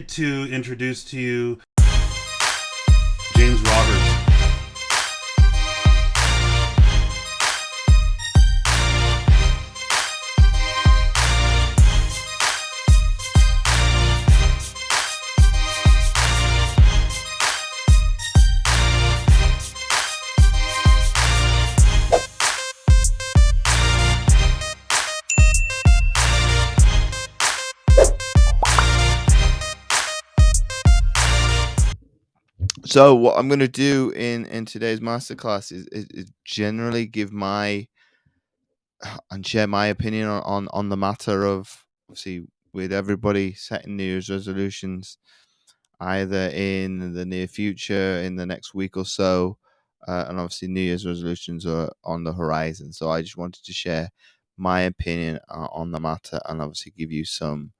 like to introduce to you James Roberts. So what I'm going to do in today's masterclass is generally give my and share my opinion on the matter of, obviously, with everybody setting New Year's resolutions either in the near future, in the next week or so, and obviously New Year's resolutions are on the horizon. So I just wanted to share my opinion on the matter, and obviously give you some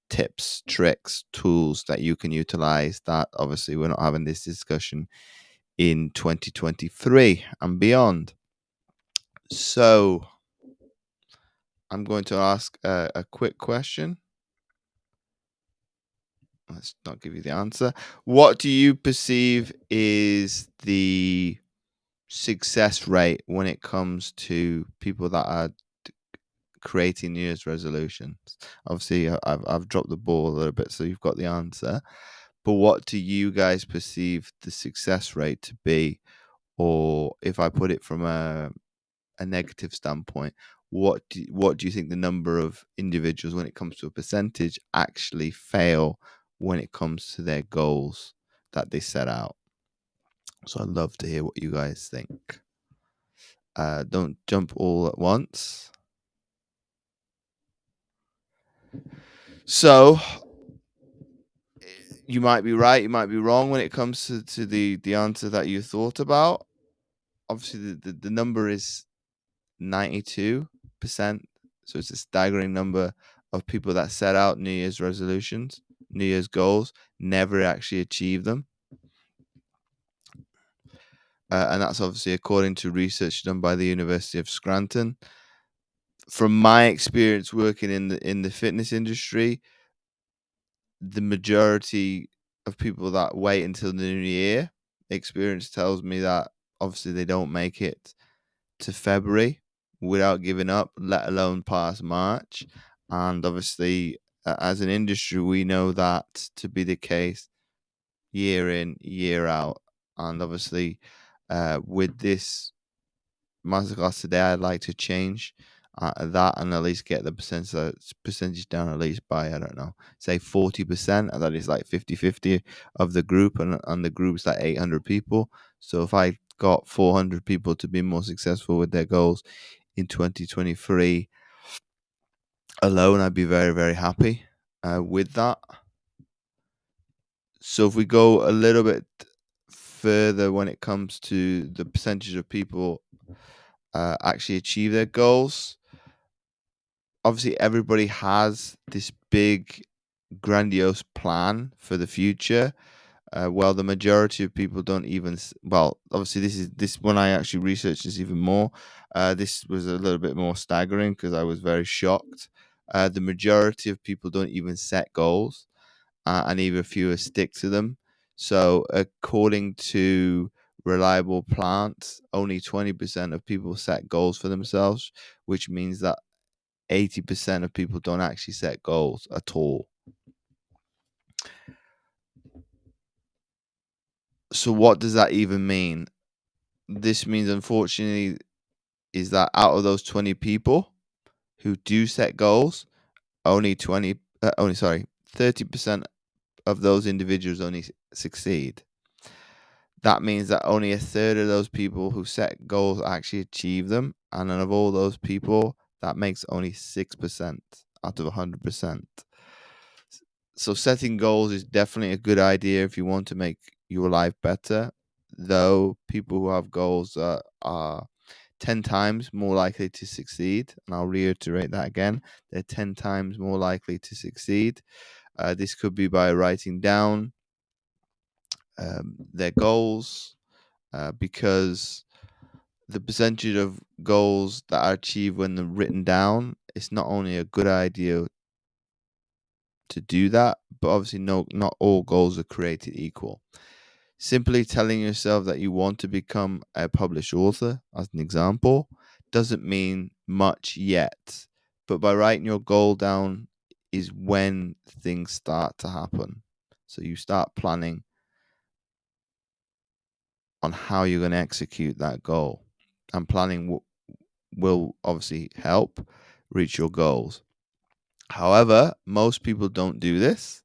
tips, tricks, tools that you can utilize, that obviously we're not having this discussion in 2023 and beyond. So I'm going to ask a quick question. Let's not give you the answer. What do you perceive is the success rate when it comes to people that are creating New Year's resolutions? Obviously, I've dropped the ball a little bit, so you've got the answer. But what do you guys perceive the success rate to be? Or if I put it from a negative standpoint, what do you think the number of individuals, when it comes to a percentage, actually fail when it comes to their goals that they set out? So I'd love to hear what you guys think. Don't jump all at once. So you might be right, you might be wrong when it comes to the answer that you thought about. Obviously, the number is 92%. So it's a staggering number of people that set out New Year's resolutions, New Year's goals, never actually achieve them. And that's obviously according to research done by the University of Scranton. From my experience working in the fitness industry, the majority of people that wait until the new year, experience tells me that obviously they don't make it to February without giving up, let alone past March. And obviously, as an industry, we know that to be the case year in, year out. And obviously, with this masterclass today, I'd like to change that and at least get the percentage down at least by, I don't know, say 40%. And that is like 50-50 of the group. And the group's like 800 people. So if I got 400 people to be more successful with their goals in 2023 alone, I'd be very, very happy with that. So if we go a little bit further when it comes to the percentage of people actually achieve their goals, obviously everybody has this big, grandiose plan for the future. Well, the majority of people don't even. Well, obviously, this when I actually researched this even more. This was a little bit more staggering because I was very shocked. The majority of people don't even set goals, and even fewer stick to them. So, according to Reliable Plants, only 20% of people set goals for themselves, which means that 80% of people don't actually set goals at all. So what does that even mean? This means, unfortunately, is that out of those 20 people who do set goals, only 30% of those individuals only succeed. That means that only a third of those people who set goals actually achieve them, and of all those people, that makes only 6% out of 100%. So setting goals is definitely a good idea if you want to make your life better, though people who have goals are 10 times more likely to succeed. And I'll reiterate that again. They're 10 times more likely to succeed. This could be by writing down their goals, because the percentage of goals that are achieved when they're written down is not only a good idea to do that, but obviously, no, not all goals are created equal. Simply telling yourself that you want to become a published author, as an example, doesn't mean much yet. But by writing your goal down is when things start to happen. So you start planning on how you're going to execute that goal. And planning will obviously help reach your goals. However, most people don't do this.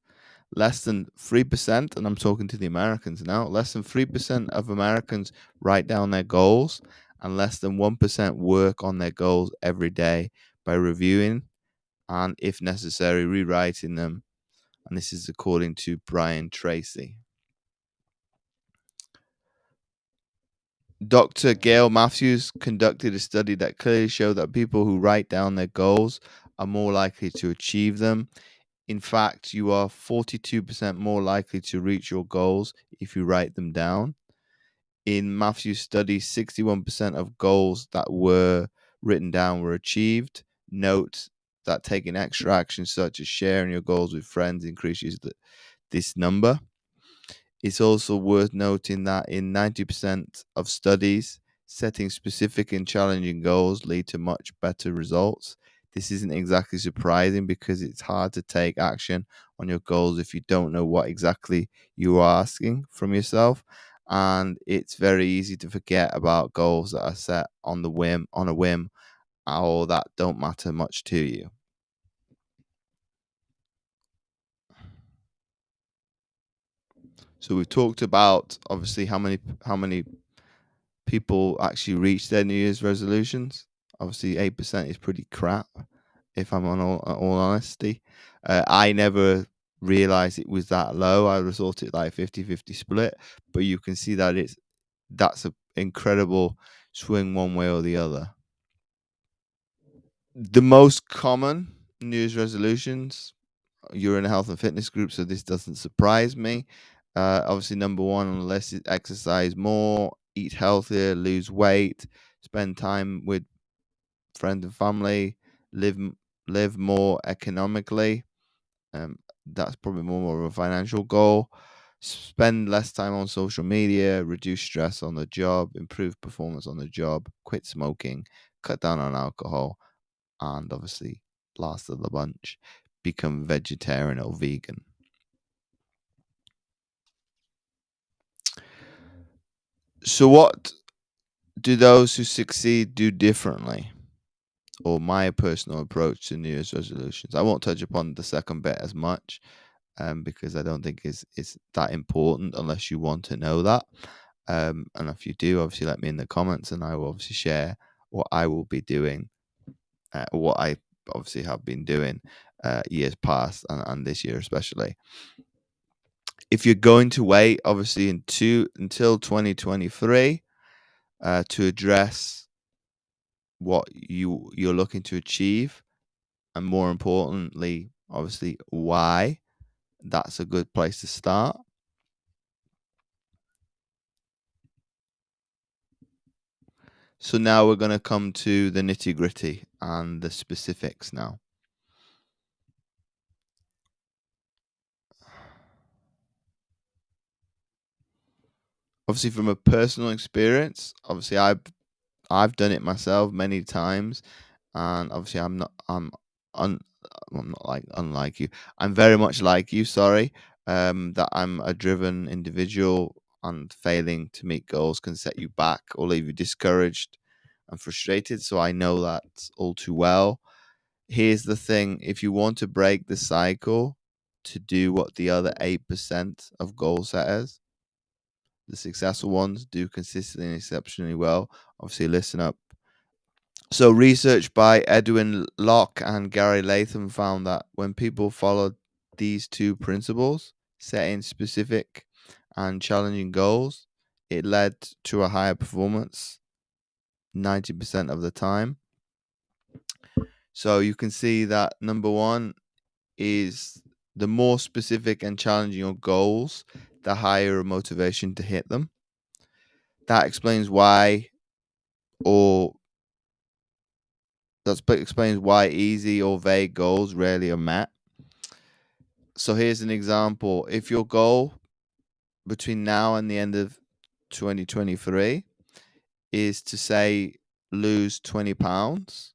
Less than 3%, and I'm talking to the Americans now, less than 3% of Americans write down their goals, and less than 1% work on their goals every day by reviewing and, if necessary, rewriting them. And this is according to Brian Tracy. Dr. Gail Matthews conducted a study that clearly showed that people who write down their goals are more likely to achieve them. In fact, you are 42% more likely to reach your goals if you write them down. In Matthew's study, 61% of goals that were written down were achieved. Note that taking extra action, such as sharing your goals with friends, increases this number. It's also worth noting that in 90% of studies, setting specific and challenging goals lead to much better results. This isn't exactly surprising because it's hard to take action on your goals if you don't know what exactly you are asking from yourself. And it's very easy to forget about goals that are set on a whim, or that don't matter much to you. So we've talked about obviously how many people actually reach their New Year's resolutions. Obviously, 8% is pretty crap, if I'm on all honesty. I never realized it was that low. I would have thought it like 50-50 split, but you can see that that's an incredible swing one way or the other. The most common New Year's resolutions, you're in a health and fitness group, so this doesn't surprise me. Obviously, number one on the list is exercise more, eat healthier, lose weight, spend time with friends and family, live more economically. That's probably more of a financial goal. Spend less time on social media, reduce stress on the job, improve performance on the job, quit smoking, cut down on alcohol, and obviously, last of the bunch, become vegetarian or vegan. So, what do those who succeed do differently? Or my personal approach to New Year's resolutions. I won't touch upon the second bit as much, because I don't think it's that important unless you want to know that. And if you do, obviously let me in the comments, and I will obviously share what I will be doing, what I obviously have been doing years past and this year especially. If you're going to wait, obviously, until 2023 to address what you're looking to achieve, and more importantly, obviously, why, that's a good place to start. So now we're going to come to the nitty gritty and the specifics now. Obviously, from a personal experience, obviously I've done it myself many times, and obviously un, I'm not like unlike you. I'm very much like you. Sorry, that I'm a driven individual, and failing to meet goals can set you back or leave you discouraged and frustrated. So I know that all too well. Here's the thing: if you want to break the cycle, to do what the other 8% of goal setters, the successful ones, do consistently and exceptionally well, obviously listen up. So, research by Edwin Locke and Gary Latham found that when people followed these two principles, setting specific and challenging goals, it led to a higher performance 90% of the time. So, you can see that number one is the more specific and challenging your goals, the higher your motivation to hit them. That explains why, or that explains why easy or vague goals rarely are met. So here's an example. If your goal between now and the end of 2023 is to say lose 20 pounds,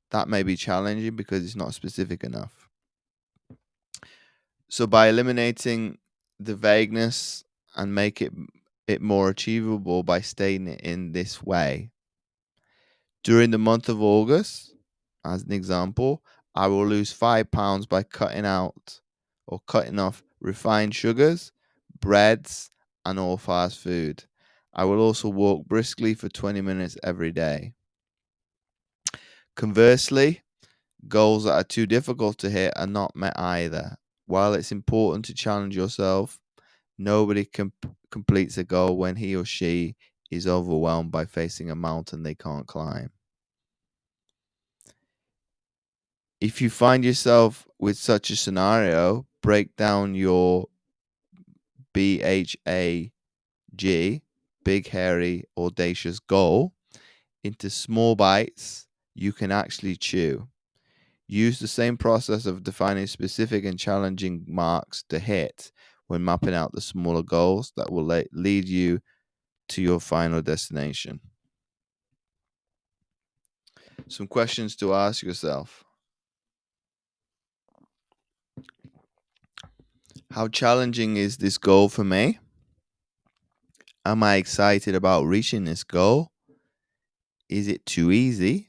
that may be challenging because it's not specific enough. So by eliminating the vagueness and make it more achievable by stating it in this way. During the month of August, as an example, I will lose 5 pounds by cutting off refined sugars, breads, and all fast food. I will also walk briskly for 20 minutes every day. Conversely, goals that are too difficult to hit are not met either. While it's important to challenge yourself, nobody completes a goal when he or she is overwhelmed by facing a mountain they can't climb. If you find yourself with such a scenario, break down your BHAG, big, hairy, audacious goal, into small bites you can actually chew. Use the same process of defining specific and challenging marks to hit when mapping out the smaller goals that will lead you to your final destination. Some questions to ask yourself. How challenging is this goal for me? Am I excited about reaching this goal? Is it too easy?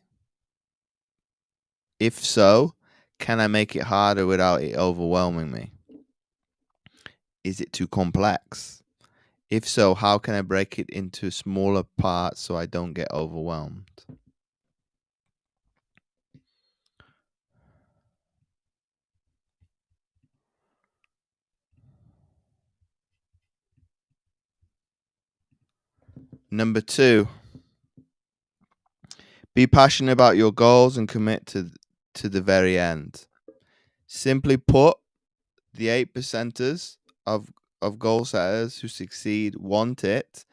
If so, can I make it harder without it overwhelming me? Is it too complex? If so, how can I break it into smaller parts so I don't get overwhelmed? Number 2, be passionate about your goals and commit to the very end. Simply put, the 8%ers of goal setters who succeed want it,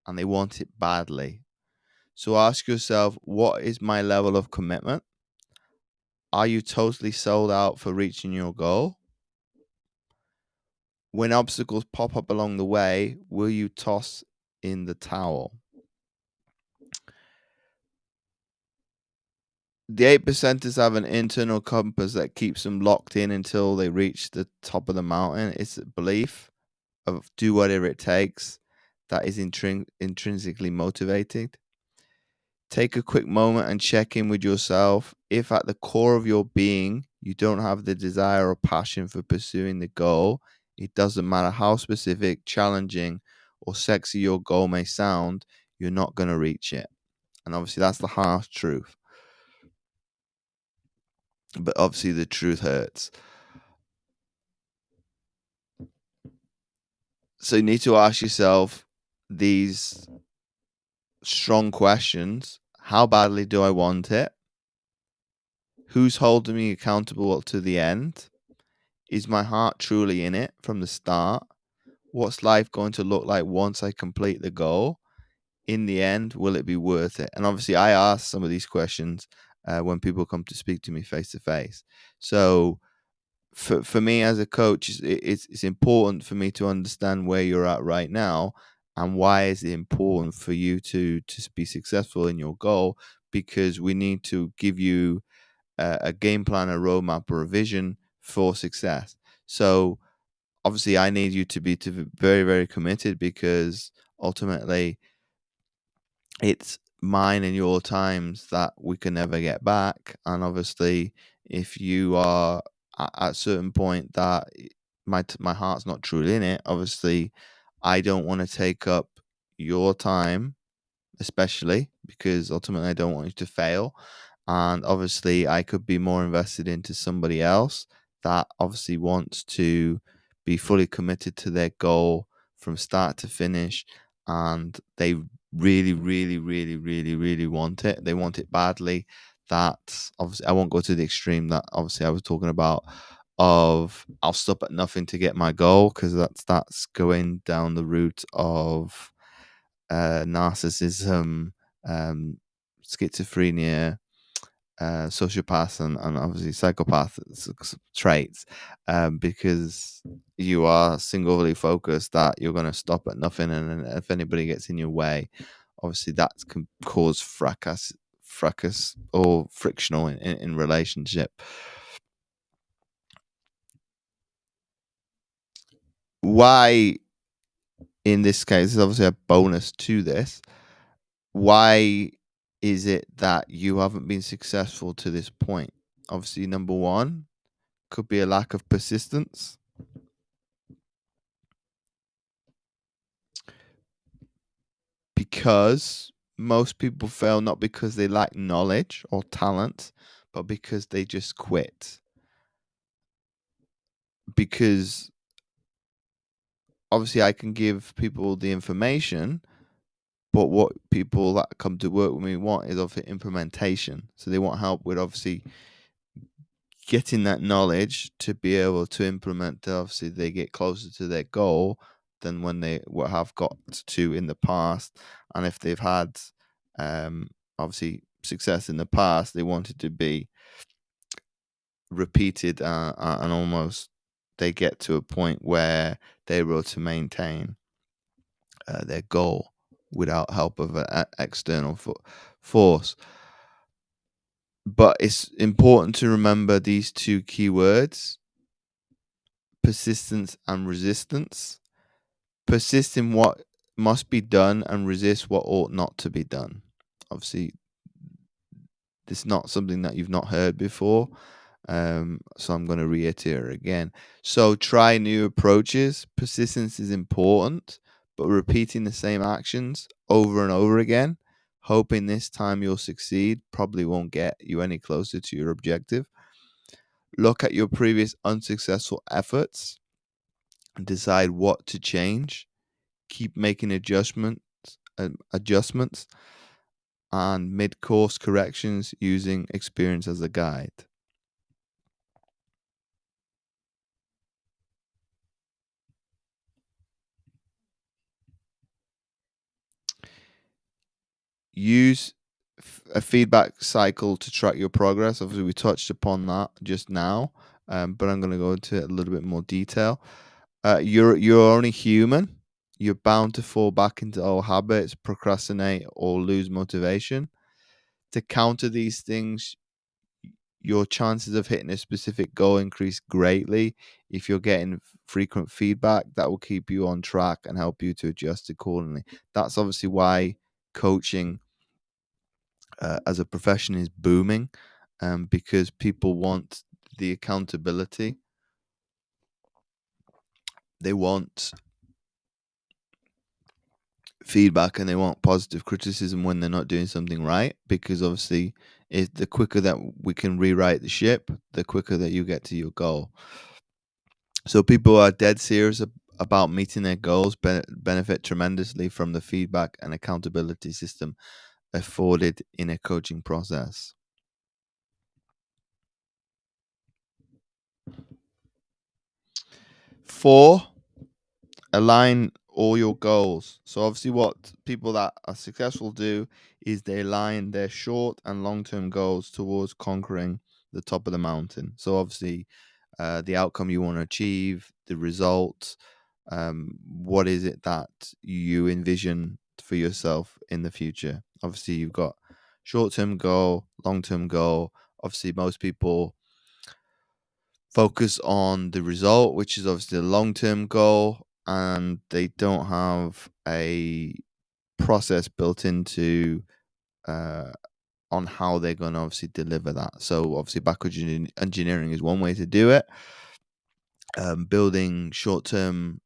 and they want it badly. So ask yourself, what is my level of commitment? Are you totally sold out for reaching your goal? When obstacles pop up along the way, will you toss in the towel? The 8%ers have an internal compass that keeps them locked in until they reach the top of the mountain. It's a belief of do whatever it takes that is intrinsically motivated. Take a quick moment and check in with yourself. If at the core of your being you don't have the desire or passion for pursuing the goal, it doesn't matter how specific, challenging, or sexy your goal may sound, you're not going to reach it. And obviously, that's the harsh truth. But obviously, the truth hurts. So you need to ask yourself these strong questions. How badly do I want it? Who's holding me accountable to the end? Is my heart truly in it from the start? What's life going to look like once I complete the goal? In the end, will it be worth it? And obviously, I ask some of these questions when people come to speak to me face to face. So, for me as a coach, it's important for me to understand where you're at right now and why is it important for you to be successful in your goal, because we need to give you a game plan, a roadmap, or a vision for success. So obviously I need you to be very, very committed, because ultimately it's mine and your times that we can never get back. And obviously, if you are at a certain point that my heart's not truly in it, obviously I don't want to take up your time, especially because ultimately I don't want you to fail. And obviously, I could be more invested into somebody else that obviously wants to be fully committed to their goal from start to finish. And they really, really, really, really, really want it. They want it badly. That obviously, I won't go to the extreme that obviously I was talking about of I'll stop at nothing to get my goal, because that's going down the route of narcissism, schizophrenia, sociopaths and obviously psychopath traits, because you are singularly focused that you're going to stop at nothing, and if anybody gets in your way, obviously that can cause fracas or frictional in relationship. Why, in this case, is obviously a bonus to this. Why is it that you haven't been successful to this point? Obviously, number one could be a lack of persistence, because most people fail not because they lack knowledge or talent, but because they just quit. Because obviously, I can give people the information, but what people that come to work with me want is obviously implementation. So they want help with obviously getting that knowledge to be able to implement. Obviously, they get closer to their goal than when they what have got to in the past. And if they've had obviously success in the past, they want it to be repeated, and almost they get to a point where they're able to maintain their goal without help of an external force. But it's important to remember these two keywords: persistence and resistance. Persist in what must be done and resist what ought not to be done. Obviously, this is not something that you've not heard before. So I'm going to reiterate again. So try new approaches. Persistence is important, but repeating the same actions over and over again, hoping this time you'll succeed, probably won't get you any closer to your objective. Look at your previous unsuccessful efforts and decide what to change. Keep making adjustments and mid-course corrections using experience as a guide. Use a feedback cycle to track your progress. Obviously, we touched upon that just now, but I'm going to go into it a little bit more detail. You're only human. You're bound to fall back into old habits, procrastinate, or lose motivation. To counter these things, your chances of hitting a specific goal increase greatly if you're getting frequent feedback that will keep you on track and help you to adjust accordingly. That's obviously why coaching as a profession is booming, because people want the accountability. They want feedback and they want positive criticism when they're not doing something right, because obviously the quicker that we can rewrite the ship, the quicker that you get to your goal. So people are dead serious about meeting their goals benefit tremendously from the feedback and accountability system afforded in a coaching process. 4, align all your goals. So obviously what people that are successful do is they align their short and long-term goals towards conquering the top of the mountain. So obviously the outcome you want to achieve, the result, what is it that you envision for yourself in the future. Obviously you've got short-term goal, long-term goal. Obviously most people focus on the result, which is obviously a long-term goal, and they don't have a process built into uh, on how they're going to obviously deliver that. So obviously backwards engineering is one way to do it. Building short-term,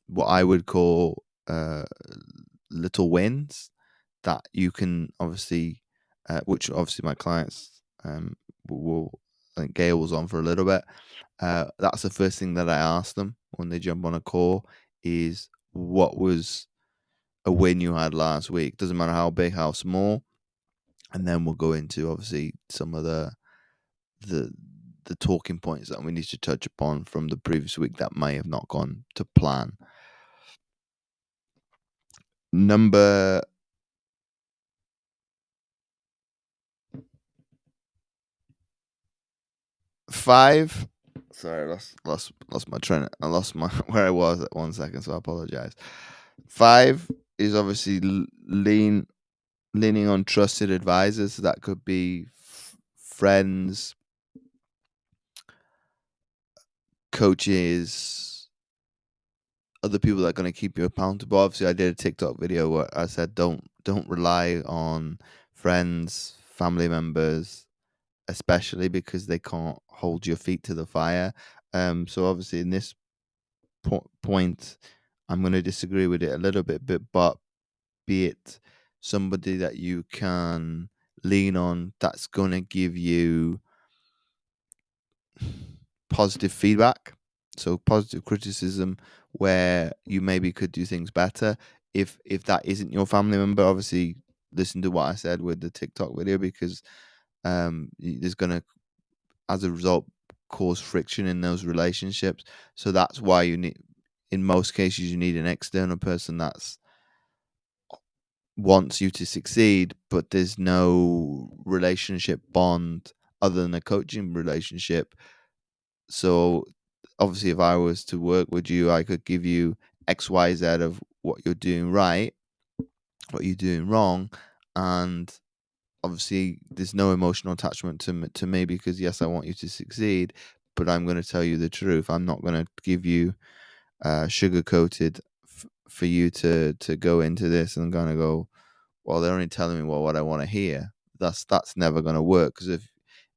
what I would call little wins that you can obviously, which obviously my clients will. I think Gail was on for a little bit. That's the first thing that I ask them when they jump on a call is, what was a win you had last week? Doesn't matter how big, how small. And then we'll go into obviously some of the the talking points that we need to touch upon from the previous week that may have not gone to plan. Number 5. Sorry, I lost my train. I lost my where I was at 1 second, so I apologize. 5 is obviously leaning on trusted advisors. So that could be friends, coaches, other people that are going to keep you accountable. Obviously, I did a TikTok video where I said don't rely on friends, family members, especially because they can't hold your feet to the fire. So obviously in this point, I'm going to disagree with it a little bit, but be it somebody that you can lean on that's going to give you positive feedback, so positive criticism where you maybe could do things better. If that isn't your family member, obviously listen to what I said with the TikTok video, because there's going to, as a result, cause friction in those relationships. So that's why you need, in most cases, you need an external person that's wants you to succeed, but there's no relationship bond other than a coaching relationship. So obviously, if I was to work with you, I could give you XYZ of what you're doing right, what you're doing wrong, and obviously there's no emotional attachment to me, because yes, I want you to succeed, but I'm going to tell you the truth. I'm not going to give you sugar coated for you to go into this and kind of go, well, they're only telling me what I want to hear. That's never going to work, because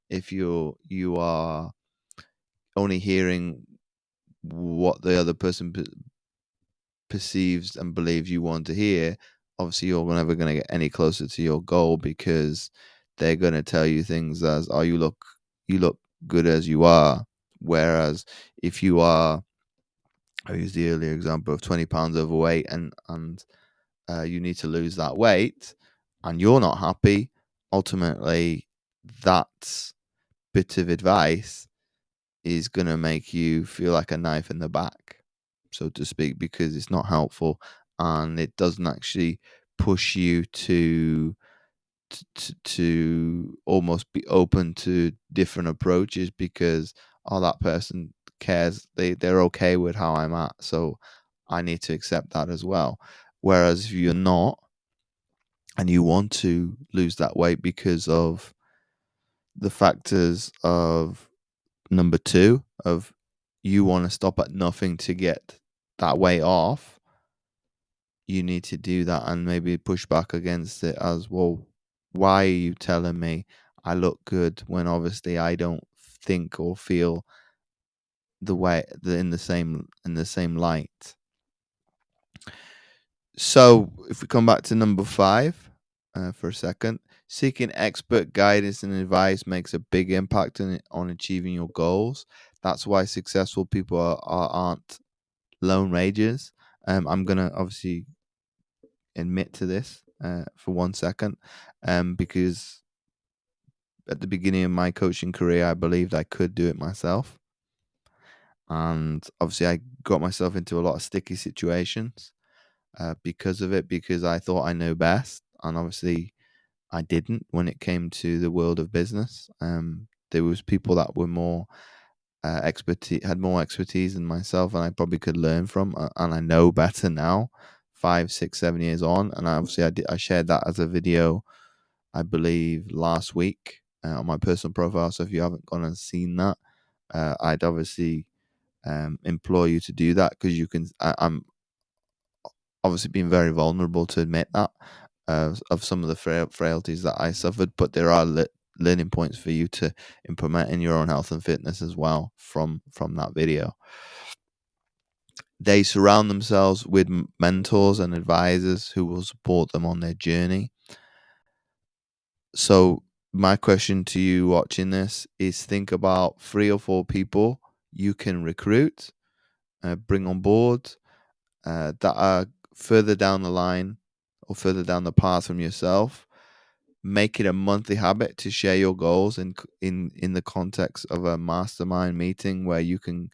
if you are only hearing what the other person perceives and believes you want to hear, obviously you're never going to get any closer to your goal, because they're going to tell you things as, oh, you look good as you are. Whereas if you are, I used the earlier example of 20 pounds overweight, and you need to lose that weight, and you're not happy, ultimately that bit of advice is going to make you feel like a knife in the back, so to speak, because it's not helpful, and it doesn't actually push you to almost be open to different approaches, because that person cares, they're okay with how I'm at, so I need to accept that as well. Whereas if you're not, and you want to lose that weight because of the factors of number 2 of you want to stop at nothing to get that weight off, you need to do that and maybe push back against it as well. Why are you telling me I look good when obviously I don't think or feel the way in the same light? So if we come back to number 5 for a second, seeking expert guidance and advice makes a big impact on achieving your goals. That's why successful people aren't lone rangers. I'm gonna obviously admit to this for 1 second, because at the beginning of my coaching career, I believed I could do it myself, and obviously I got myself into a lot of sticky situations because of it, because I thought I know best, and obviously I didn't when it came to the world of business. There was people that were more had more expertise than myself, and I probably could learn from, and I know better now, 5, 6, 7 years on. And I shared that as a video, I believe last week on my personal profile. So if you haven't gone and seen that, I'd obviously implore you to do that, because I'm obviously being very vulnerable to admit that of some of the frailties that I suffered, but there are learning points for you to implement in your own health and fitness as well from that video. They surround themselves with mentors and advisors who will support them on their journey. So my question to you watching this is, think about 3 or 4 people you can recruit, bring on board, that are further down the line or further down the path from yourself. Make it a monthly habit to share your goals in the context of a mastermind meeting, where you can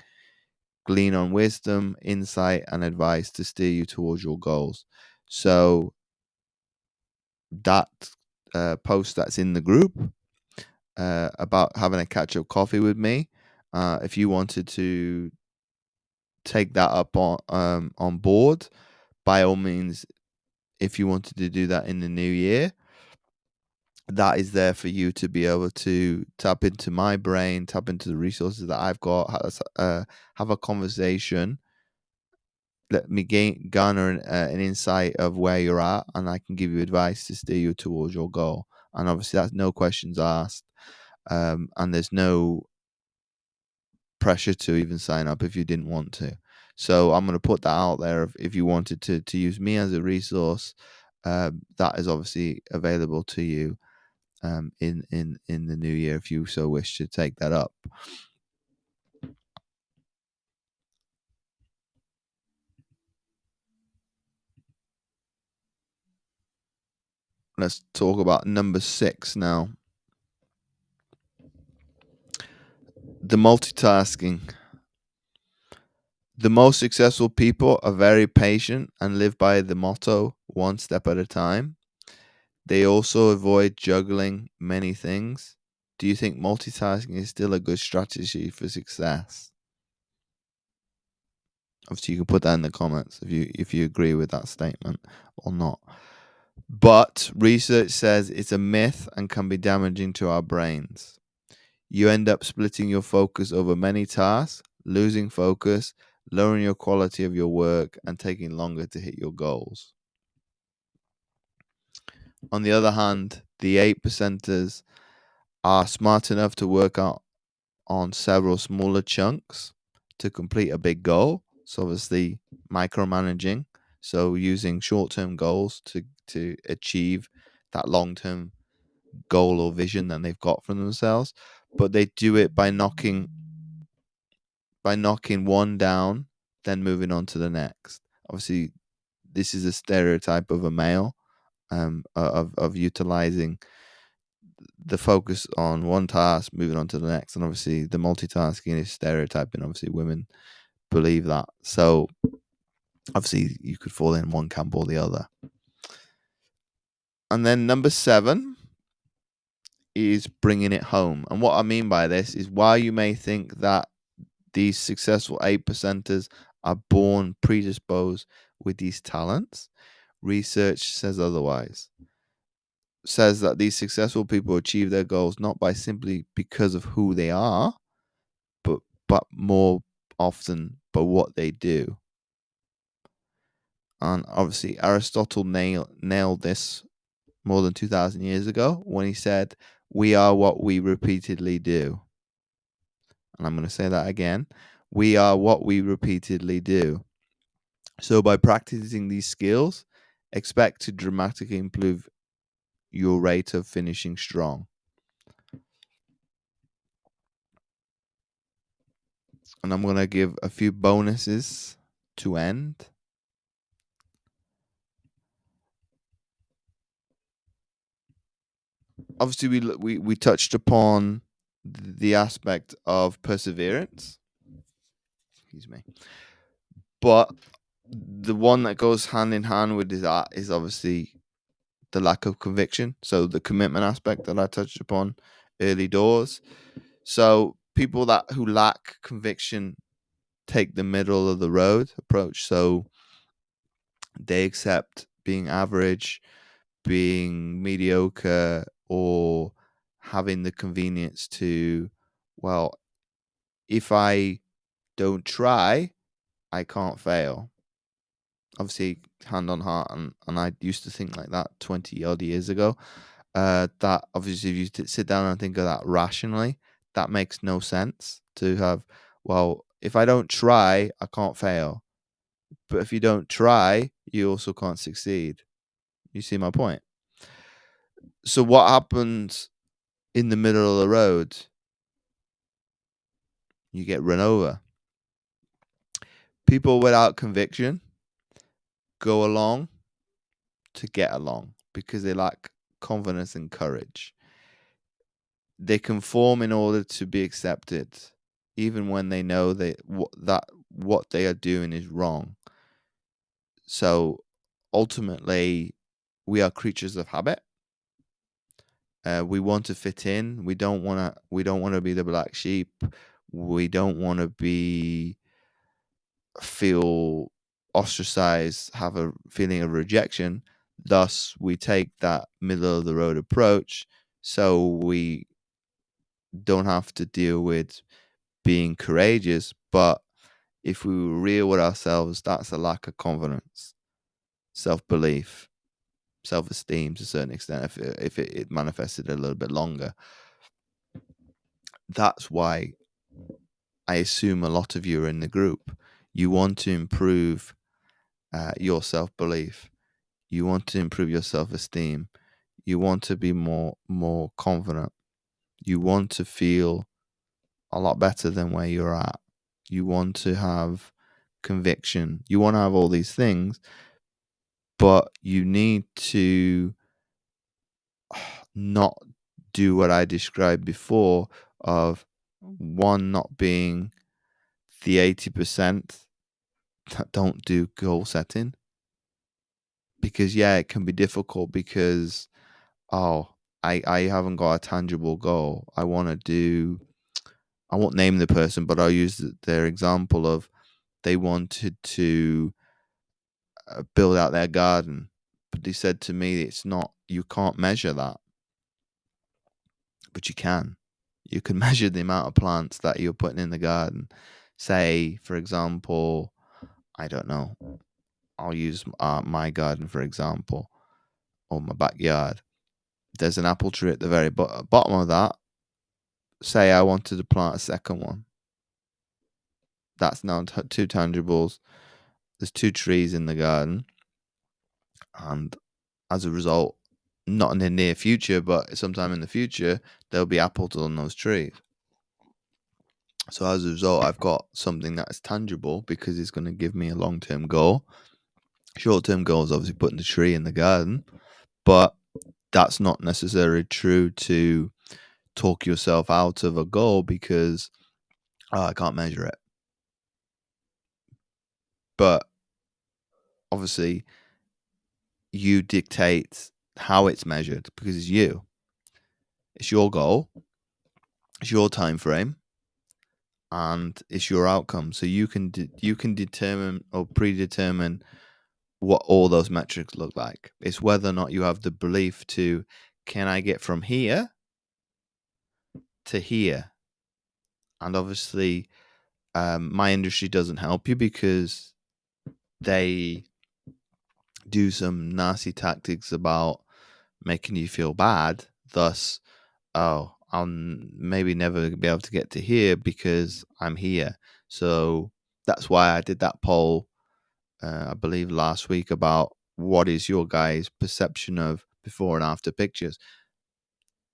glean on wisdom, insight, and advice to steer you towards your goals. So that post that's in the group about having a catch-up coffee with me, if you wanted to take that up on board, by all means, if you wanted to do that in the new year, that is there for you to be able to tap into my brain, tap into the resources that I've got, have a conversation. Let me garner an insight of where you're at, and I can give you advice to steer you towards your goal. And obviously, that's no questions asked, and there's no pressure to even sign up if you didn't want to. So I'm going to put that out there. If you wanted to use me as a resource, that is obviously available to you in the new year if you so wish to take that up. Let's talk about number 6 now. The multitasking. The most successful people are very patient and live by the motto, one step at a time. They also avoid juggling many things. Do you think multitasking is still a good strategy for success? Obviously, you can put that in the comments if you agree with that statement or not. But research says it's a myth and can be damaging to our brains. You end up splitting your focus over many tasks, losing focus, lowering your quality of your work, and taking longer to hit your goals. On the other hand, the 8%ers are smart enough to work out on several smaller chunks to complete a big goal. So obviously micromanaging, so using short-term goals to achieve that long-term goal or vision that they've got for themselves, but they do it by knocking one down, then moving on to the next. Obviously, this is a stereotype of a male, of utilizing the focus on one task, moving on to the next, and obviously the multitasking is stereotyping. Obviously, women believe that, so obviously you could fall in one camp or the other. And then number 7 is bringing it home. And what I mean by this is, while you may think that these successful 8%ers are born predisposed with these talents, research says otherwise. Says that these successful people achieve their goals not by simply because of who they are, but more often by what they do. And obviously Aristotle nailed this more than 2,000 years ago when he said, "We are what we repeatedly do." And I'm going to say that again. We are what we repeatedly do. So by practicing these skills, expect to dramatically improve your rate of finishing strong. And I'm going to give a few bonuses to end. Obviously, we touched upon the aspect of perseverance. Excuse me. But the one that goes hand in hand with that is obviously the lack of conviction. So the commitment aspect that I touched upon early doors. So people who lack conviction take the middle of the road approach. So they accept being average, being mediocre, or having the convenience to, well, if I don't try, I can't fail. Obviously, hand on heart, and I used to think like that 20 odd years ago. That obviously, if you sit down and think of that rationally, that makes no sense to have, well, if I don't try, I can't fail. But if you don't try, you also can't succeed. You see my point? So what happens in the middle of the road? You get run over. People without conviction go along to get along because they lack confidence and courage. They conform in order to be accepted, even when they know that what they are doing is wrong. So ultimately, we are creatures of habit. We want to fit in. We don't want to be the black sheep. We don't want to feel ostracized, have a feeling of rejection. Thus, we take that middle of the road approach, so we don't have to deal with being courageous. But if we were real with ourselves, that's a lack of confidence, self belief, self esteem to a certain extent. If it manifested a little bit longer, that's why I assume a lot of you are in the group. You want to improve your self belief. You want to improve your self esteem. You want to be more confident. You want to feel a lot better than where you're at. You want to have conviction. You want to have all these things, but you need to not do what I described before of one not being the 80% that don't do goal setting. Because yeah, it can be difficult because I haven't got a tangible goal. I won't name the person, but I'll use their example of they wanted to build out their garden, but they said to me, it's not, you can't measure that, but you can. You can measure the amount of plants that you're putting in the garden. Say, for example, I don't know, I'll use my garden for example, or my backyard. There's an apple tree at the very bottom of that. Say I wanted to plant a second one. That's now two tangibles. There's two trees in the garden, and as a result, not in the near future, but sometime in the future, there'll be apples on those trees. So as a result, I've got something that's tangible because it's going to give me a long-term goal. Short-term goal is obviously putting the tree in the garden, but that's not necessarily true to talk yourself out of a goal because I can't measure it. But obviously, you dictate how it's measured because it's you. It's your goal. It's your time frame, and it's your outcome. So you can determine or predetermine what all those metrics look like. It's whether or not you have the belief to, can I get from here to here? And obviously, my industry doesn't help you because they do some nasty tactics about making you feel bad. Thus, oh, I'll maybe never be able to get to here because I'm here. So that's why I did that poll, I believe last week, about what is your guys' perception of before and after pictures.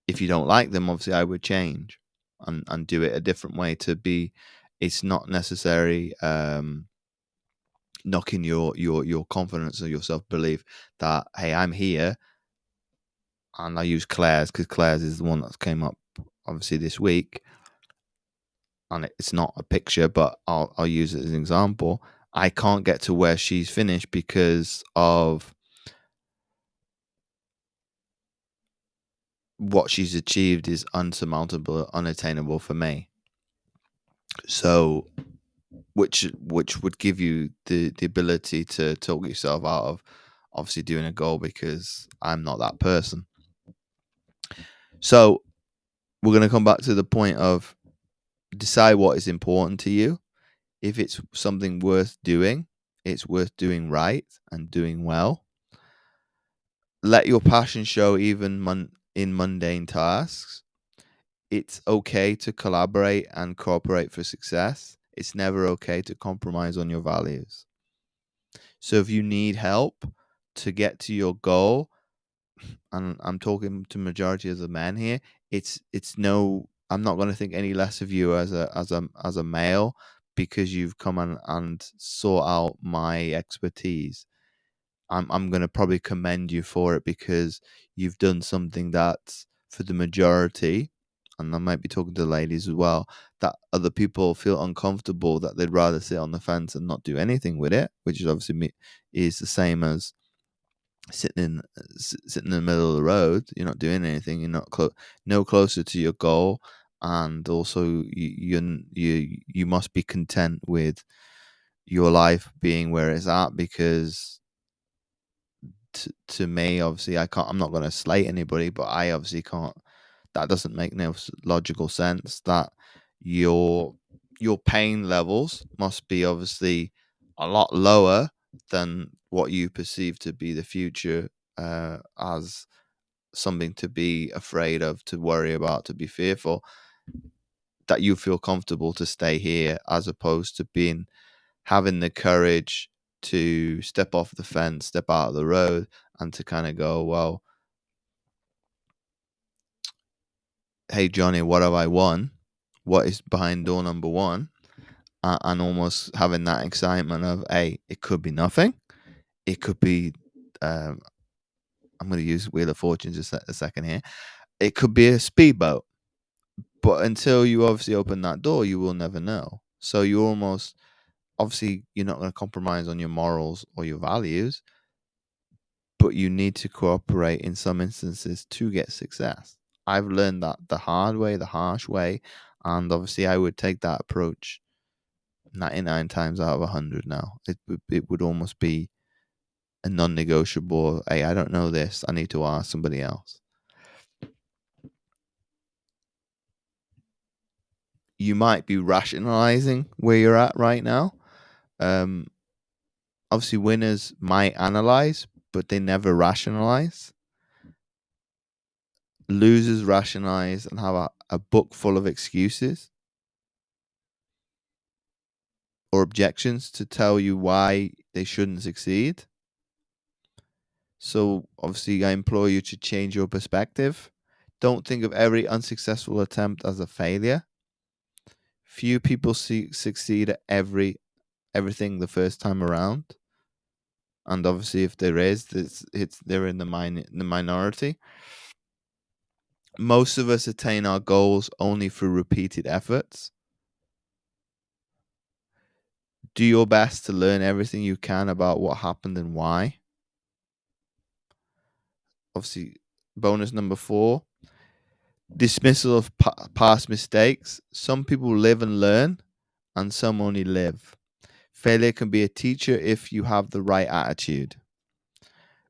If you don't like them, obviously I would change and do it a different way to be. It's not necessary knocking your confidence or your self belief that, hey, I'm here. And I use Claire's because Claire's is the one that came up obviously this week, and it's not a picture, but I'll use it as an example. I can't get to where she's finished because of what she's achieved is unsurmountable, unattainable for me. So, which would give you the ability to talk yourself out of obviously doing a goal because I'm not that person. So, we're going to come back to the point of decide what is important to you. If it's something worth doing, it's worth doing right and doing well. Let your passion show even in mundane tasks. It's okay to collaborate and cooperate for success. It's never okay to compromise on your values. So if you need help to get to your goal, and I'm talking to majority of the men here, it's no, I'm not going to think any less of you as a male because you've come and sought out my expertise. I'm going to probably commend you for it because you've done something that's for the majority, and I might be talking to the ladies as well, that other people feel uncomfortable, that they'd rather sit on the fence and not do anything with it, which is obviously is the same as sitting in the middle of the road. You're not doing anything. You're not no closer to your goal, and also you must be content with your life being where it's at, because to me, obviously, I'm not going to slate anybody, but I obviously can't. That doesn't make no logical sense. That your pain levels must be obviously a lot lower than what you perceive to be the future, as something to be afraid of, to worry about, to be fearful. That you feel comfortable to stay here, as opposed to having the courage to step off the fence, step out of the road, and to kind of go, well, hey Johnny, what have I won? What is behind door number one? And almost having that excitement of, hey, it could be nothing. It could be, um, I'm going to use Wheel of Fortune just a second here. It could be a speedboat. But until you obviously open that door, you will never know. So you almost, obviously, you're not going to compromise on your morals or your values, but you need to cooperate in some instances to get success. I've learned that the hard way, the harsh way, and obviously I would take that approach 99 times out of 100 now. It would almost be a non-negotiable. Hey, I don't know this. I need to ask somebody else. You might be rationalizing where you're at right now. Um, Obviously, winners might analyze, but they never rationalize. Losers rationalize and have a book full of excuses or objections to tell you why they shouldn't succeed. So, obviously, I implore you to change your perspective. Don't think of every unsuccessful attempt as a failure. Few people succeed at everything the first time around, and obviously, if there is, they're in the minority. Most of us attain our goals only through repeated efforts. Do your best to learn everything you can about what happened and why. Obviously, bonus number 4, dismissal of past mistakes. Some people live and learn, and some only live. Failure can be a teacher if you have the right attitude.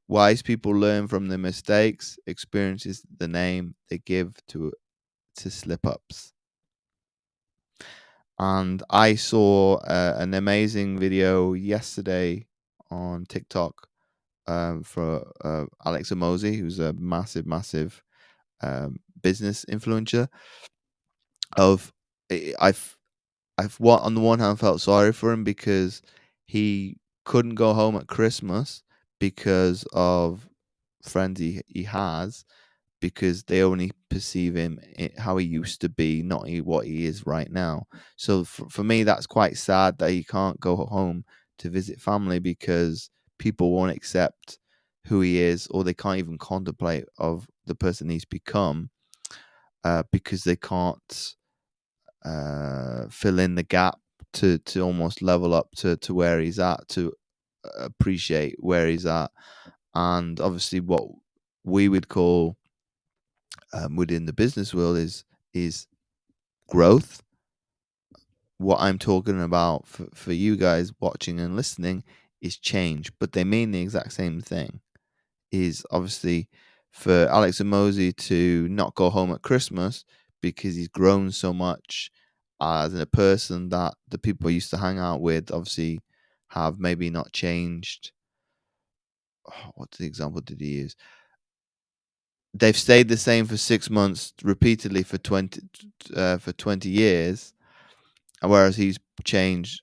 Wise people learn from their mistakes. Experience is the name they give to slip ups. And I saw an amazing video yesterday on TikTok, for Alex Omozi, who's a massive business influencer. Of I've on the one hand felt sorry for him, because he couldn't go home at Christmas because of friends he has, because they only perceive him how he used to be, not what he is right now. So for me, that's quite sad that he can't go home to visit family, because people won't accept who he is, or they can't even contemplate of the person he's become, because they can't fill in the gap to almost level up to where he's at, to appreciate where he's at. And obviously what we would call, within the business world, is growth. What I'm talking about for you guys watching and listening is change, but they mean the exact same thing. Is obviously for Alex Omozi to not go home at Christmas because he's grown so much as a person, that the people he used to hang out with obviously have maybe not changed. What the example did he use? They've stayed the same for 6 months repeatedly for 20 years, whereas he's changed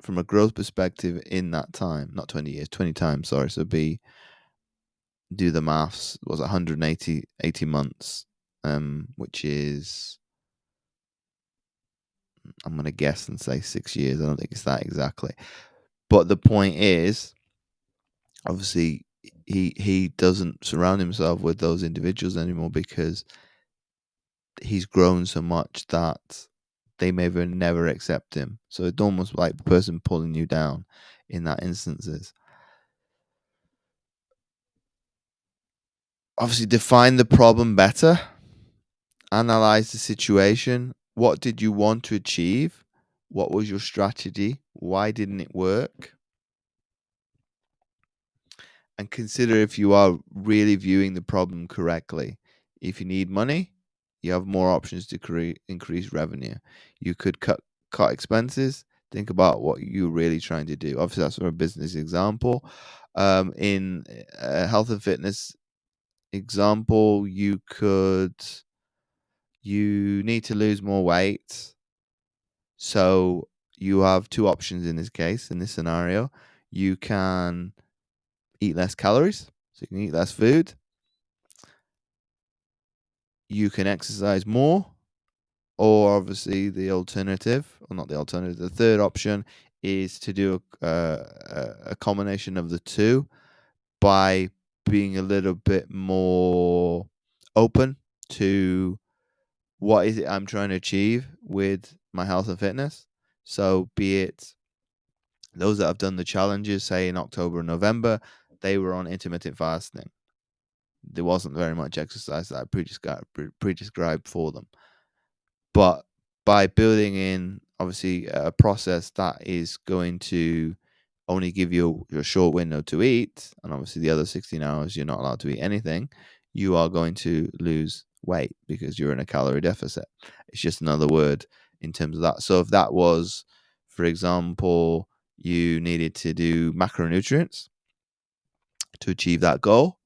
from a growth perspective in that time. Not 20 years, 20 times, sorry. So do the maths, was 180 months, which is, I'm going to guess and say 6 years. I don't think it's that exactly. But the point is, obviously, he doesn't surround himself with those individuals anymore, because he's grown so much that they may never accept him. So it's almost like the person pulling you down in that instances. Obviously, define the problem better Analyze the situation. What did you want to achieve? What was your strategy? Why didn't it work? And consider if you are really viewing the problem correctly. If you need money, you have more options to increase revenue. You could cut expenses. Think about what you're really trying to do. Obviously, that's from a business example. In a health and fitness example, you need to lose more weight. So you have two options in this case, in this scenario. You can eat less calories, so you can eat less food. You can exercise more, or obviously the alternative, or not the alternative, the third option is to do a combination of the two by being a little bit more open to what is it I'm trying to achieve with my health and fitness. So be it those that have done the challenges, say in October and November, they were on intermittent fasting. There wasn't very much exercise that I pre-described for them. But by building in, obviously, a process that is going to only give you your short window to eat, and obviously the other 16 hours you're not allowed to eat anything, you are going to lose weight because you're in a calorie deficit. It's just another word in terms of that. So if that was, for example, you needed to do macronutrients to achieve that goal,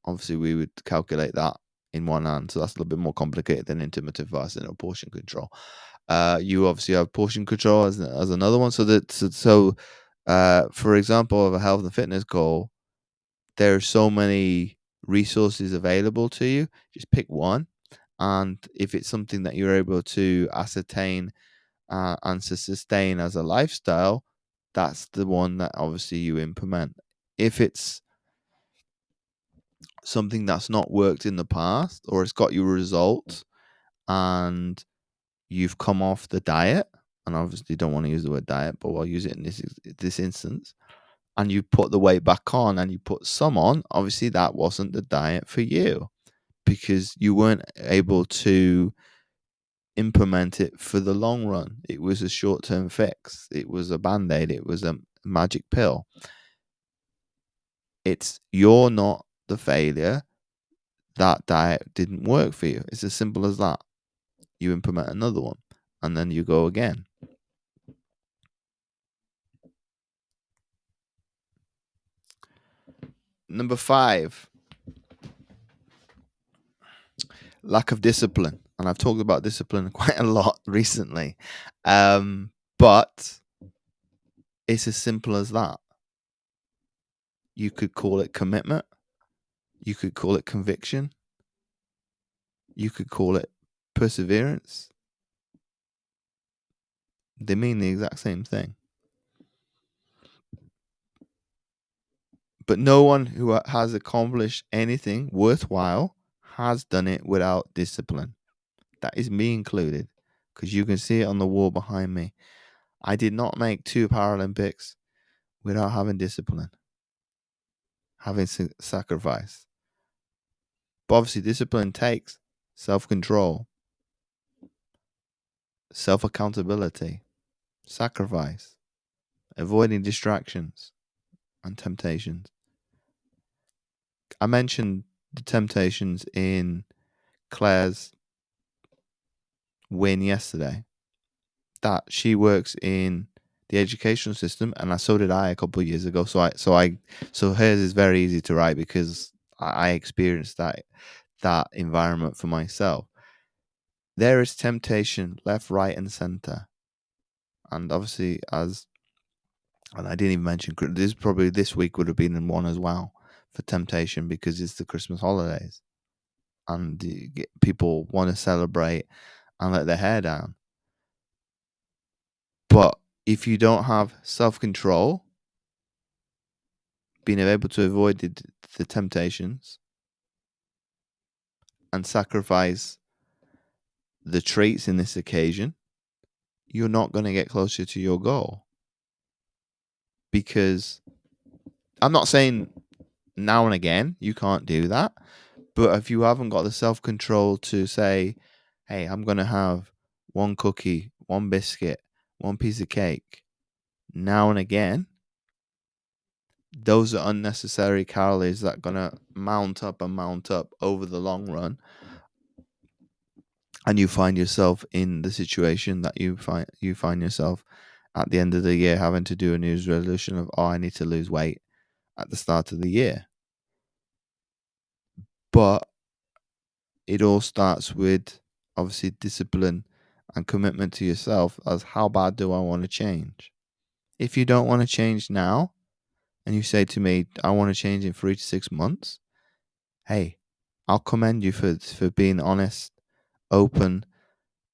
obviously we would calculate that in one hand. So that's a little bit more complicated than intermittent fasting or portion control. You obviously have portion control as another one. For example, of a health and fitness goal, there are so many resources available to you. Just pick one, and if it's something that you're able to ascertain and to sustain as a lifestyle, that's the one that obviously you implement. If it's something that's not worked in the past, or it's got you results and you've come off the diet, and obviously don't want to use the word diet, but I'll use it in this instance, and you put the weight back on and you put some on, obviously that wasn't the diet for you because you weren't able to implement it for the long run. It was a short-term fix. It was a band-aid. It was a magic pill. You're not the failure. That diet didn't work for you. It's as simple as that. You implement another one and then you go again. Number 5, lack of discipline. And I've talked about discipline quite a lot recently. But it's as simple as that. You could call it commitment. You could call it conviction. You could call it perseverance. They mean the exact same thing. But no one who has accomplished anything worthwhile has done it without discipline. That is me included, because you can see it on the wall behind me. I did not make 2 Paralympics without having discipline, having sacrifice. But obviously, discipline takes self-control, self-accountability, sacrifice, avoiding distractions and temptations. I mentioned the temptations in Claire's win yesterday, that she works in the educational system, and so did I a couple of years ago. So hers is very easy to write because I experienced that environment for myself. There is temptation left, right, and center, and obviously, and I didn't even mention this week would have been in one as well for temptation because it's the Christmas holidays, and people want to celebrate and let their hair down. But if you don't have self-control, being able to avoid the temptations and sacrifice the treats in this occasion, you're not going to get closer to your goal. Because I'm not saying now and again you can't do that, but if you haven't got the self-control to say, hey, I'm going to have one cookie, one biscuit, one piece of cake now and again, those are unnecessary calories that are going to mount up and mount up over the long run. And you find yourself in the situation that you find yourself at the end of the year having to do a New Year's resolution of, oh, I need to lose weight at the start of the year. But it all starts with obviously discipline and commitment to yourself as how bad do I want to change? If you don't want to change now and you say to me, I want to change in 3 to 6 months, hey, I'll commend you for being honest, open,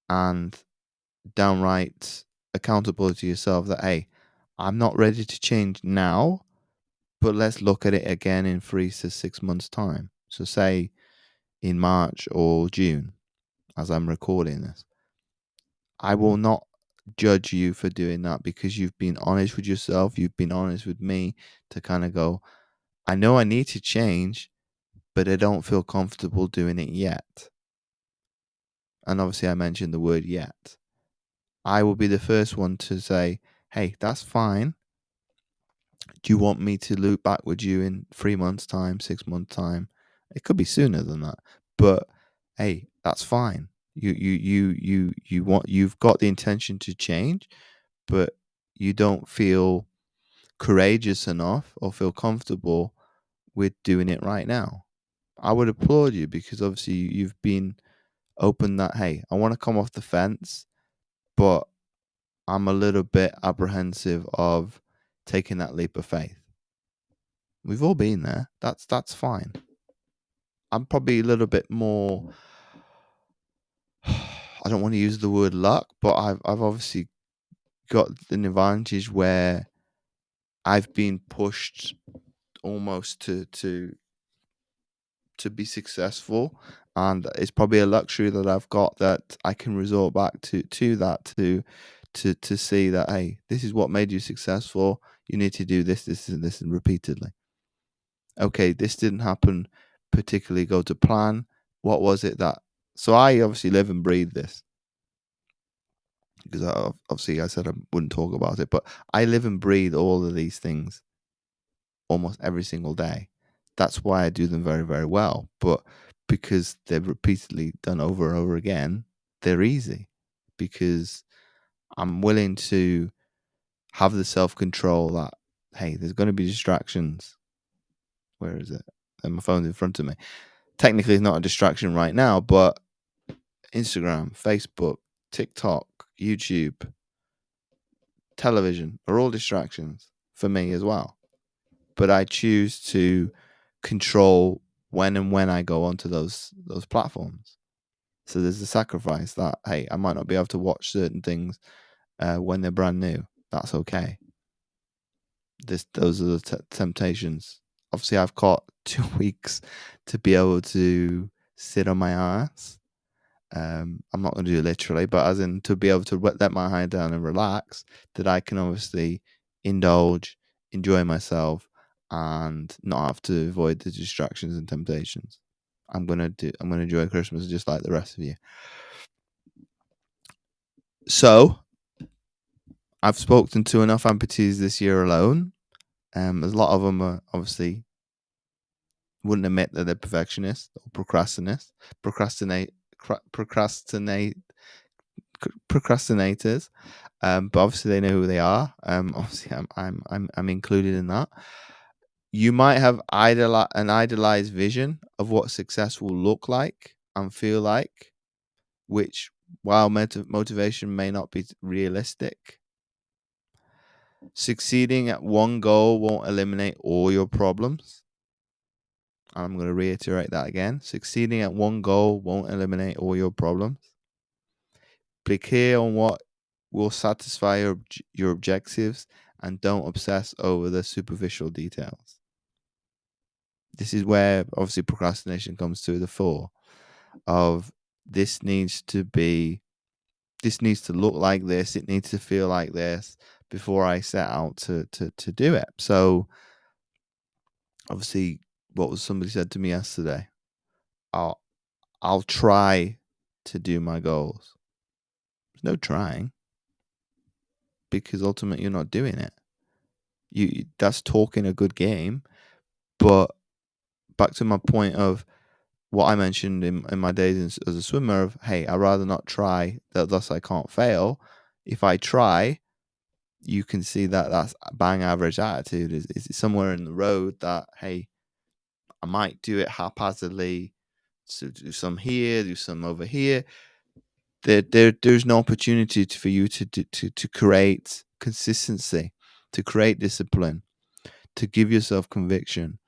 and downright accountable to yourself that, hey, I'm not ready to change now, but let's look at it again in 3 to 6 months' time. So, say in March or June, as I'm recording this, I will not judge you for doing that because you've been honest with yourself. You've been honest with me to kind of go, I know I need to change, but I don't feel comfortable doing it yet. And obviously, I mentioned the word yet. I will be the first one to say, hey, that's fine. Do you want me to loop back with you in 3 months' time, 6 months' time? It could be sooner than that. But hey, that's fine. You've got the intention to change, but you don't feel courageous enough or feel comfortable with doing it right now. I would applaud you because obviously you've been open that, hey, I want to come off the fence, but I'm a little bit apprehensive of taking that leap of faith. We've all been there. That's fine. I'm probably a little bit more I don't want to use the word luck, but I've obviously got an advantage where I've been pushed almost to be successful, and it's probably a luxury that I've got that I can resort back to that to see that, hey, this is what made you successful. You need to do this and this and repeatedly. Okay, this didn't happen particularly go to plan. What was it that? So I obviously live and breathe this because obviously I said I wouldn't talk about it, but I live and breathe all of these things almost every single day. That's why I do them very, very well. But because they're repeatedly done over and over again, they're easy because I'm willing to have the self-control that, hey, there's going to be distractions. Where is it? And my phone's in front of me. Technically, it's not a distraction right now, but Instagram, Facebook, TikTok, YouTube, television are all distractions for me as well. But I choose to control when I go onto those platforms. So there's a sacrifice that, hey, I might not be able to watch certain things when they're brand new. That's okay. Those are the temptations. Obviously, I've got 2 weeks to be able to sit on my ass. I'm not going to do it literally, but as in to be able to let my head down and relax, that I can obviously indulge, enjoy myself, and not have to avoid the distractions and temptations. I'm gonna enjoy Christmas just like the rest of you. So I've spoken to enough amputees this year alone. There's a lot of them are obviously wouldn't admit that they're perfectionists or procrastinators. But obviously they know who they are. Obviously I'm included in that. You might have an idealized vision of what success will look like and feel like, which, while motivation may not be realistic, succeeding at one goal won't eliminate all your problems. I'm going to reiterate that again. Succeeding at one goal won't eliminate all your problems. Be clear on what will satisfy your objectives and don't obsess over the superficial details. This is where obviously procrastination comes to the fore of this needs to look like this, it needs to feel like this before I set out to do it. So obviously what was somebody said to me yesterday, I'll try to do my goals? There's no trying, because ultimately you're not doing it. That's talking a good game, but back to my point of what I mentioned in my days as a swimmer of, hey, I'd rather not try, thus I can't fail. If I try, you can see that that's bang average attitude. Is somewhere in the road that, hey, I might do it haphazardly, so do some here, do some over here. There's no opportunity for you to create consistency, to create discipline, to give yourself conviction,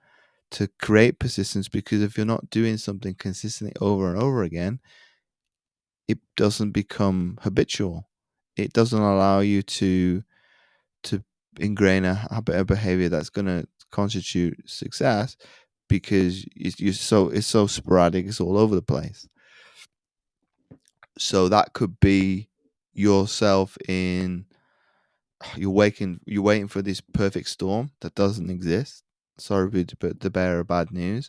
to create persistence. Because if you're not doing something consistently over and over again, it doesn't become habitual. It doesn't allow you to ingrain a habit of behavior that's going to constitute success, because it's so sporadic, it's all over the place. So that could be yourself in, you're waiting for this perfect storm that doesn't exist. Sorry to be the bearer of bad news.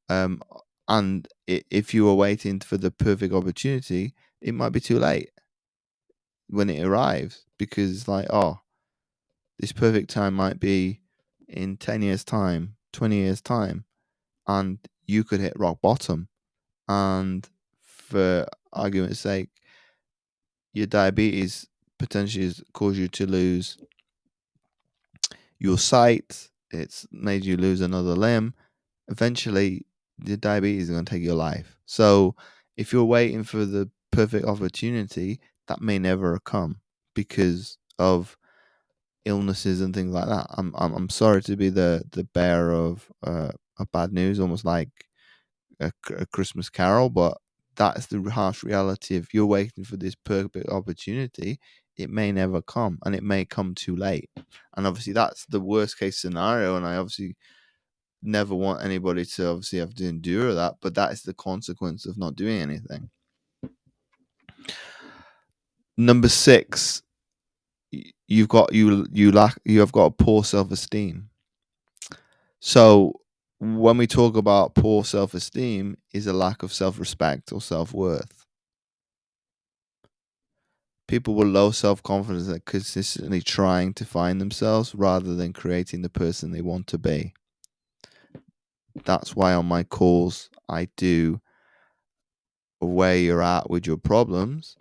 And if you were waiting for the perfect opportunity, it might be too late when it arrives, because it's like, oh, this perfect time might be in 10 years' time, 20 years' time, and you could hit rock bottom. And for argument's sake, your diabetes potentially has caused you to lose your sight, it's made you lose another limb. Eventually, the diabetes is going to take your life. So if you're waiting for the perfect opportunity, that may never come because of illnesses and things like that. I'm sorry to be the bearer of bad news, almost like a Christmas Carol, but that's the harsh reality. If you're waiting for this perfect opportunity, it may never come, and it may come too late. And obviously, that's the worst case scenario. And I obviously never want anybody to obviously have to endure that, but that is the consequence of not doing anything. Number 6, you have got a poor self-esteem. So when we talk about poor self-esteem, is a lack of self-respect or self-worth. People with low self-confidence are consistently trying to find themselves rather than creating the person they want to be. That's why on my calls I do where you're at with your problems,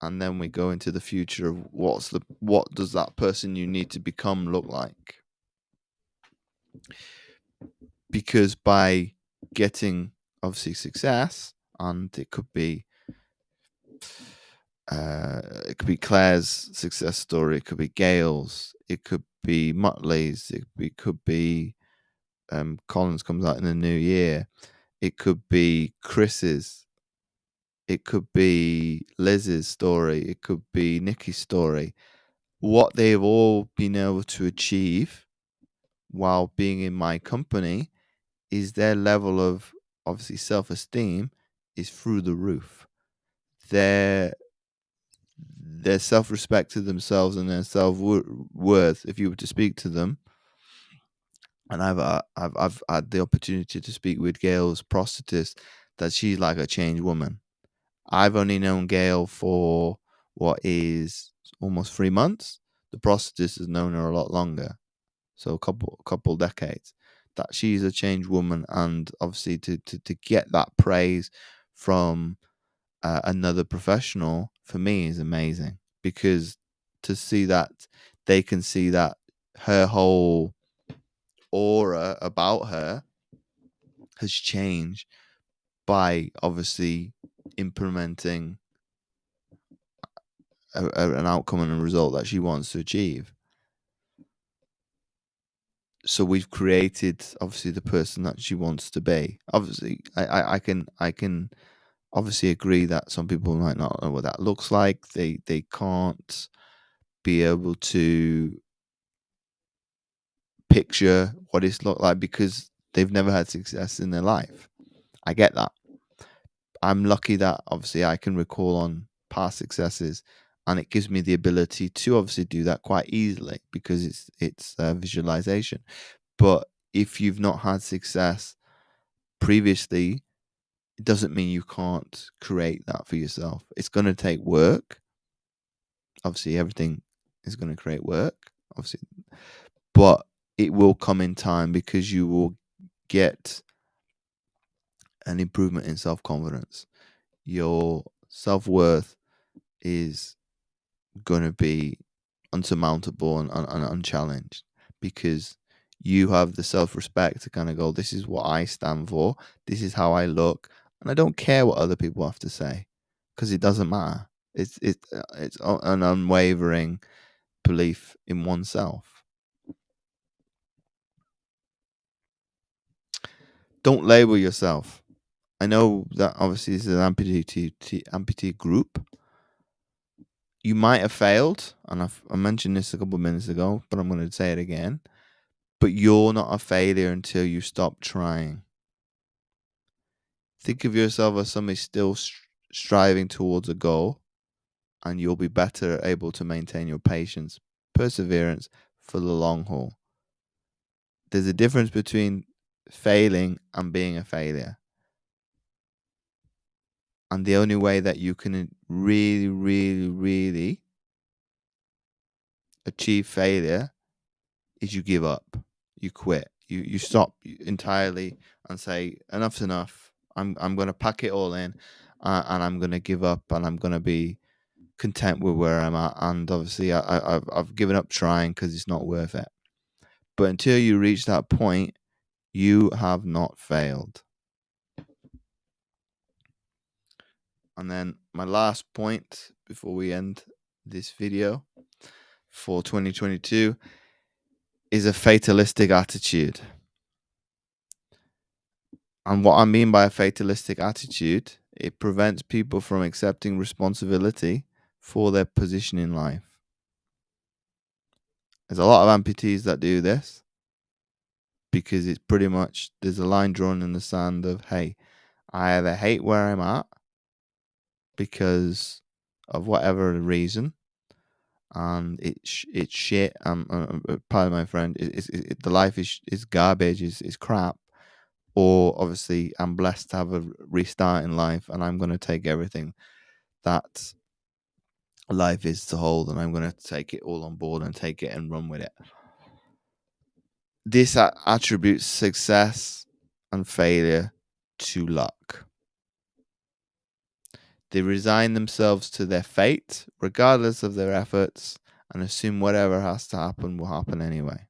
and then we go into the future of what does that person you need to become look like. Because by getting obviously success, and it could be Claire's success story, it could be Gail's, it could be Muttley's, it could be Collins comes out in the new year, it could be Chris's, it could be Liz's story, it could be Nikki's story. What they've all been able to achieve while being in my company is their level of obviously self-esteem is through the roof. Their self-respect to themselves and their self-worth, if you were to speak to them, and I've had the opportunity to speak with Gail's prosthetist, that she's like a changed woman. I've only known Gail for what is almost 3 months. The prosthetist has known her a lot longer, so a couple decades. That she's a changed woman, and obviously to get that praise from another professional for me is amazing, because to see that they can see that her whole aura about her has changed by obviously implementing an outcome and a result that she wants to achieve. So we've created obviously the person that she wants to be. Obviously, I can obviously agree that some people might not know what that looks like. They can't be able to picture what it's looked like because they've never had success in their life. I get that. I'm lucky that obviously I can recall on past successes, and it gives me the ability to obviously do that quite easily because it's visualization. But if you've not had success previously, it doesn't mean you can't create that for yourself. It's going to take work. Obviously, everything is going to create work, obviously, but it will come in time because you will get an improvement in self confidence. Your self worth is going to be unsurmountable and unchallenged because you have the self respect to kind of go, this is what I stand for, this is how I look, and I don't care what other people have to say because it doesn't matter. It's an unwavering belief in oneself. Don't label yourself. I know that obviously this is an amputee group. You might have failed, and I mentioned this a couple of minutes ago, but I'm going to say it again. But you're not a failure until you stop trying. Think of yourself as somebody still striving towards a goal, and you'll be better able to maintain your patience, perseverance for the long haul. There's a difference between failing and being a failure. And the only way that you can really, really, really achieve failure is you give up, you quit, you stop entirely and say enough's enough. I'm going to pack it all in, and I'm going to give up, and I'm going to be content with where I'm at. And obviously, I've given up trying because it's not worth it. But until you reach that point, you have not failed. And then my last point before we end this video for 2022 is a fatalistic attitude. And what I mean by a fatalistic attitude, it prevents people from accepting responsibility for their position in life. There's a lot of amputees that do this because it's pretty much, there's a line drawn in the sand of, hey, I either hate where I'm at because of whatever reason, and it's shit. Pardon my friend. The life is garbage. Is crap. Or obviously, I'm blessed to have a restart in life, and I'm going to take everything that life is to hold, and I'm going to take it all on board and take it and run with it. This attributes success and failure to luck. They resign themselves to their fate, regardless of their efforts, and assume whatever has to happen will happen anyway.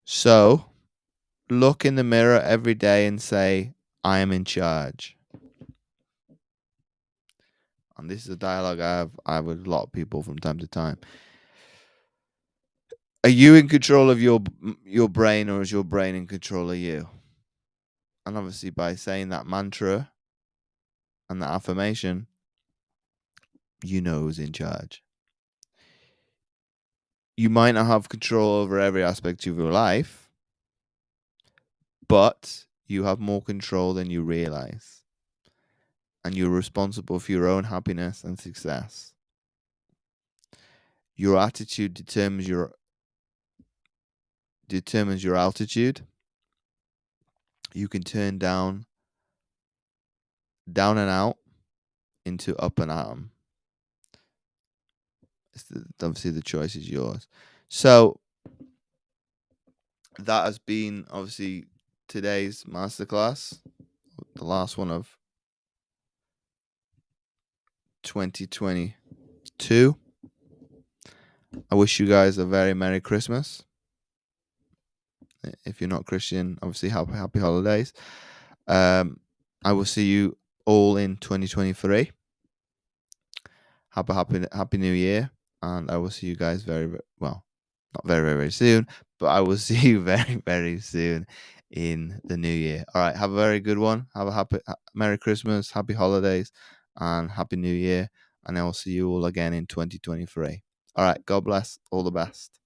So, look in the mirror every day and say, I am in charge. And this is a dialogue I have with a lot of people from time to time. Are you in control of your brain, or is your brain in control of you? And obviously, by saying that mantra and that affirmation, you know who's in charge. You might not have control over every aspect of your life, but you have more control than you realize. And you're responsible for your own happiness and success. Your attitude determines your altitude. You can turn down and out into up and atom. Obviously, the choice is yours. So that has been obviously today's masterclass, the last one of 2022. I wish you guys a very Merry Christmas. If you're not Christian, obviously happy holidays. I will see you all in 2023. Happy New Year, and I will see you guys not very soon, but I will see you very soon in the new year. All right, have a very good one. Have a Merry Christmas, happy holidays, and happy New Year, and I will see you all again in 2023. All right, God bless. All the best.